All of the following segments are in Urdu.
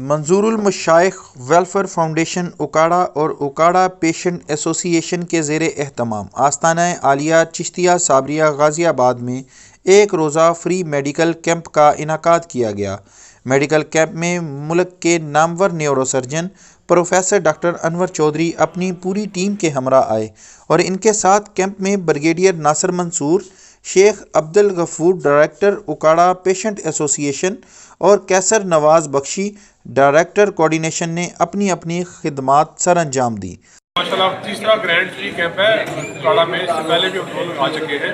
منظور المشائخ ویلفیئر فاؤنڈیشن اکاڑا اور اکاڑا پیشنٹ ایسوسی ایشن کے زیر اہتمام آستانہ عالیہ چشتیہ صابریہ غازی آباد میں ایک روزہ فری میڈیکل کیمپ کا انعقاد کیا گیا۔ میڈیکل کیمپ میں ملک کے نامور نیورو سرجن پروفیسر ڈاکٹر انور چودھری اپنی پوری ٹیم کے ہمراہ آئے اور ان کے ساتھ کیمپ میں بریگیڈیئر ناصر منصور، شیخ عبدالغفور ڈائریکٹر اکاڑا پیشنٹ ایسوسی ایشن اور کیسر نواز بخشی ڈائریکٹر کوآرڈینیشن نے اپنی اپنی خدمات سر انجام دی۔ ماشاءاللہ تیسرا گرینڈ فری کیمپ ہے اکاڑا میں، اس سے پہلے بھی ہم لوگ آ چکے ہیں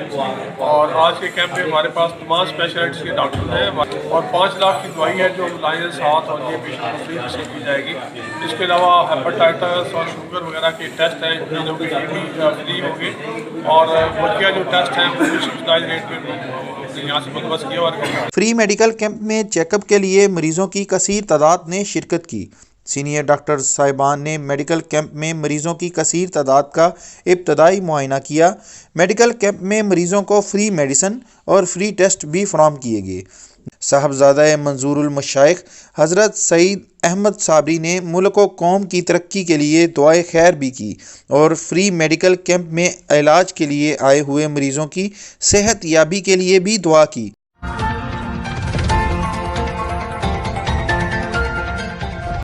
اور آج کے کیمپ میں ہمارے پاس تمام اسپیشلٹیز کے ڈاکٹر ہیں اور 5 لاکھ کی دوائی ہے جو لائنس ہاتھ اور یہ پیشنٹ کو فری نصیب کی جائے گی۔ اس کے علاوہ ہیپاٹائٹس اور شوگر وغیرہ کے ٹیسٹ ہیں جو کہ یہ بھی فری ہوں گے اور بقیہ جو ٹیسٹ ہیں وہ بھی سبسائڈ ریٹ پہ یہاں سے بندوبست کیا اور فری میڈیکل کیمپ میں چیک اپ کے لیے مریضوں کی کثیر تعداد نے شرکت کی۔ سینئر ڈاکٹر صاحبان نے میڈیکل کیمپ میں مریضوں کی کثیر تعداد کا ابتدائی معائنہ کیا۔ میڈیکل کیمپ میں مریضوں کو فری میڈیسن اور فری ٹیسٹ بھی فراہم کیے گئے۔ صاحبزادہ منظور المشائخ حضرت سعید احمد صابری نے ملک و قوم کی ترقی کے لیے دعائے خیر بھی کی اور فری میڈیکل کیمپ میں علاج کے لیے آئے ہوئے مریضوں کی صحت یابی کے لیے بھی دعا کی۔